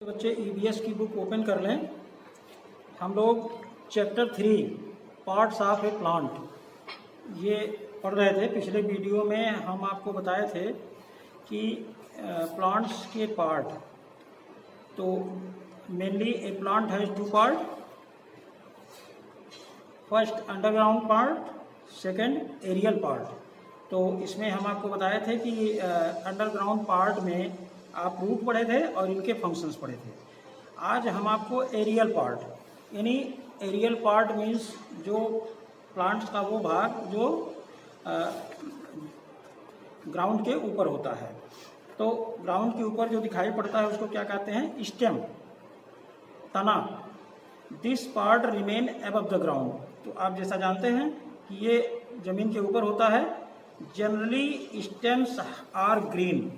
बच्चे ईवीएस की book open कर लें। हम लोग chapter 3 parts of A plant ये पढ़ रहे थे। पिछले वीडियो में हम आपको बताए थे कि प्लांट्स के पार्ट, तो mainly a plant has 2 part, first underground part, second aerial part. तो इसमें हम आपको बताए थे कि अंडरग्राउंड पार्ट में आप रूट पढ़े थे और इनके फंक्शंस पढ़े थे। आज हम आपको एरियल पार्ट, यानी एरियल पार्ट मीन्स जो प्लांट्स का वो भाग जो ग्राउंड के ऊपर होता है। तो ग्राउंड के ऊपर जो दिखाई पड़ता है उसको क्या कहते हैं? स्टेम, तना। This part remain above the ground. तो आप जैसा जानते हैं कि ये जमीन के ऊपर होता है। जनरली स्टेम्स आर ग्रीन,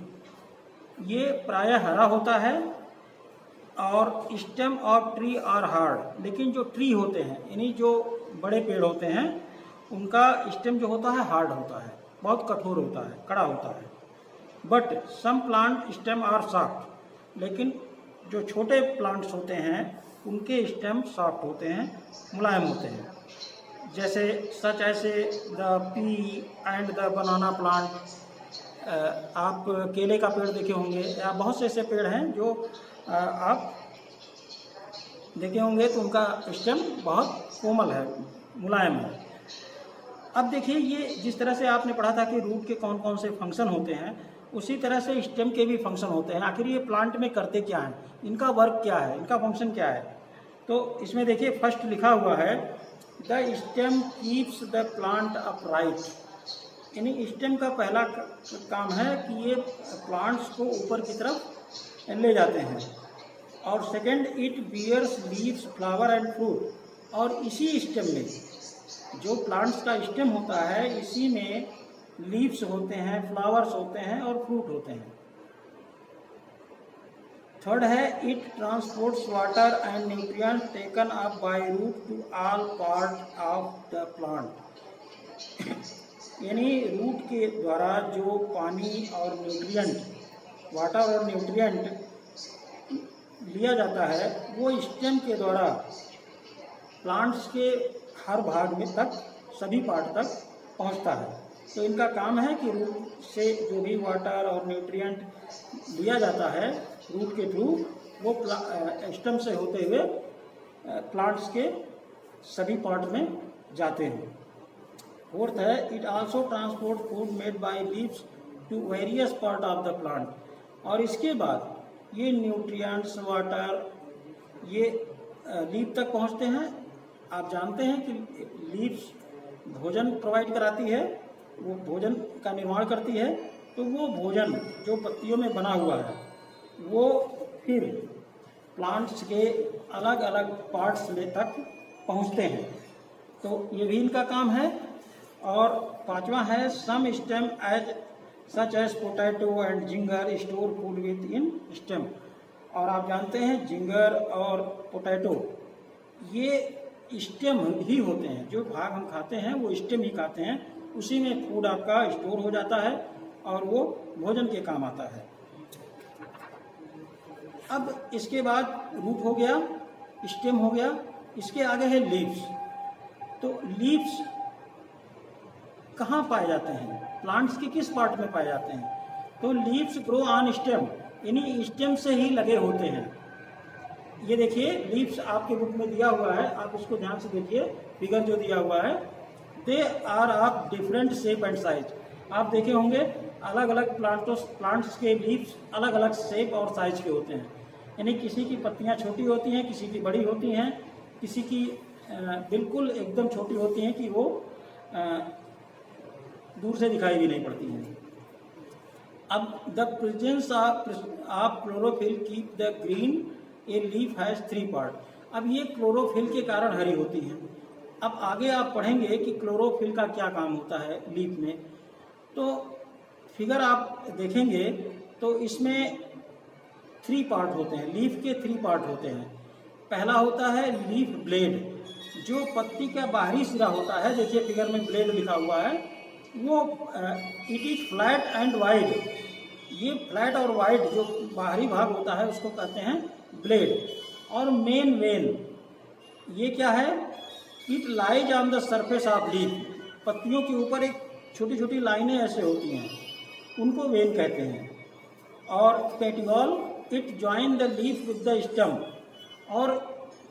ये प्रायः हरा होता है। और stem of tree are hard, लेकिन जो ट्री होते हैं यानी जो बड़े पेड़ होते हैं उनका स्टेम जो होता है हार्ड होता है, बहुत कठोर होता है, कड़ा होता है। But some plant stem are soft, लेकिन जो छोटे प्लांट्स होते हैं उनके स्टेम सॉफ्ट होते हैं, मुलायम होते हैं। जैसे सच ऐसे the P and the banana plant. आप केले का पेड़ देखे होंगे या बहुत से ऐसे पेड़ हैं जो आप देखे होंगे, तो उनका स्टेम बहुत कोमल है, मुलायम है। अब देखिए, ये जिस तरह से आपने पढ़ा था कि रूट के कौन कौन से फंक्शन होते हैं, उसी तरह से स्टेम के भी फंक्शन होते हैं। आखिर ये प्लांट में करते क्या हैं, इनका वर्क क्या है, इनका फंक्शन क्या है? तो इसमें देखिए फर्स्ट लिखा हुआ है the stem keeps the plant upright, यानी स्टेम का पहला काम है कि ये प्लांट्स को ऊपर की तरफ ले जाते हैं। और second, it bears leaves, flower and fruit. और इसी स्टेम में, जो प्लांट्स का स्टेम होता है, इसी में लीव्स होते हैं, फ्लावर्स होते हैं और फ्रूट होते हैं। थर्ड है, it transports water and nutrient taken up by root to all part of the plant, यानी रूट के द्वारा जो पानी और न्यूट्रिएंट, वाटर और न्यूट्रिएंट लिया जाता है वो स्टेम के द्वारा प्लांट्स के हर भाग में तक, सभी पार्ट तक पहुंचता है। तो इनका काम है कि रूट से जो भी वाटर और न्यूट्रिएंट लिया जाता है रूट के थ्रू, वो स्टेम से होते हुए प्लांट्स के सभी पार्ट में जाते हैं। फोर्थ है, it also transport food made by leaves to various part of the plant. और इसके बाद ये न्यूट्रिएंट्स, वाटर, ये लीव तक पहुंचते हैं। आप जानते हैं कि लीव्स भोजन प्रोवाइड कराती है, वो भोजन का निर्माण करती है। तो वो भोजन जो पत्तियों में बना हुआ है वो फिर प्लांट्स के अलग अलग पार्ट्स में तक पहुंचते हैं। तो ये भी इनका काम है। और पांचवा है, some stem as such as potato and ginger store food within stem. और आप जानते हैं जिंगर और पोटैटो ये स्टेम ही होते हैं, जो भाग हम खाते हैं वो स्टेम ही खाते हैं, उसी में फूड आपका स्टोर हो जाता है और वो भोजन के काम आता है। अब इसके बाद रूट हो गया, स्टेम हो गया, इसके आगे है लीव्स। तो लीव्स कहाँ पाए जाते हैं, प्लांट्स के किस पार्ट में पाए जाते हैं? तो लीव्स ग्रो ऑन स्टेम, यानी स्टेम से ही लगे होते हैं। ये देखिए लीव्स आपके बुक में दिया हुआ है, आप इसको ध्यान से देखिए, फिगर जो दिया हुआ है। They are of different shape and size. आप देखे होंगे अलग अलग प्लांट्स के लीव्स अलग अलग शेप और साइज के होते हैं, यानी किसी की पत्तियां छोटी होती हैं, किसी की बड़ी होती हैं, किसी की बिल्कुल एकदम छोटी होती हैं कि वो दूर से दिखाई भी नहीं पड़ती हैं। अब the presence of chlorophyll keep the green, a leaf has 3 part. अब ये क्लोरोफिल के कारण हरी होती हैं। अब आगे आप पढ़ेंगे कि क्लोरोफिल का क्या काम होता है लीफ में। तो फिगर आप देखेंगे तो इसमें 3 पार्ट होते हैं, लीफ के 3 पार्ट होते हैं। पहला होता है लीफ ब्लेड, जो पत्ती का बाहरी सिरा होता है, देखिए फिगर में ब्लेड लिखा हुआ है, वो it is flat and wide. ये फ्लैट और वाइड जो बाहरी भाग होता है उसको कहते हैं ब्लेड। और मेन वेन, ये क्या है, it lies on the surface of leaf, पत्तियों के ऊपर एक छोटी छोटी लाइनें ऐसे होती हैं, उनको वेन कहते हैं। और petiole, it join the leaf with the stem, और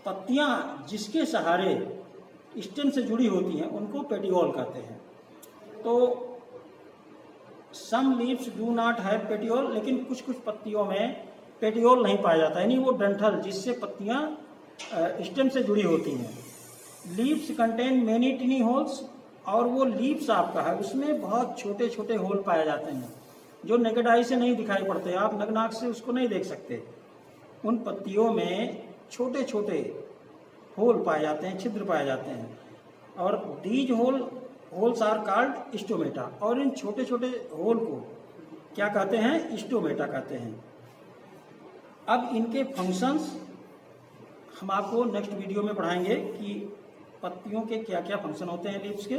पत्तियां जिसके सहारे स्टेम से जुड़ी होती हैं उनको पेटियोल कहते हैं। तो some leaves do not have petiole, लेकिन कुछ कुछ पत्तियों में पेटियोल नहीं पाया जाता, यानी वो डंठल जिससे पत्तियां स्टेम से जुड़ी होती हैं। लीव्स कंटेन मेनी टिनी होल्स, और वो लीव्स आपका है उसमें बहुत छोटे छोटे होल पाए जाते हैं जो नेकेड आई से नहीं दिखाई पड़ते, आप नग्न आंख से उसको नहीं देख सकते। उन पत्तियों में छोटे छोटे होल पाए जाते हैं, छिद्र पाए जाते हैं, और these holes are called stomata, और इन छोटे छोटे होल को क्या कहते हैं, स्टोमेटा कहते हैं। अब इनके फंक्शंस हम आपको नेक्स्ट वीडियो में पढ़ाएंगे कि पत्तियों के क्या क्या फंक्शन होते हैं लीव्स के।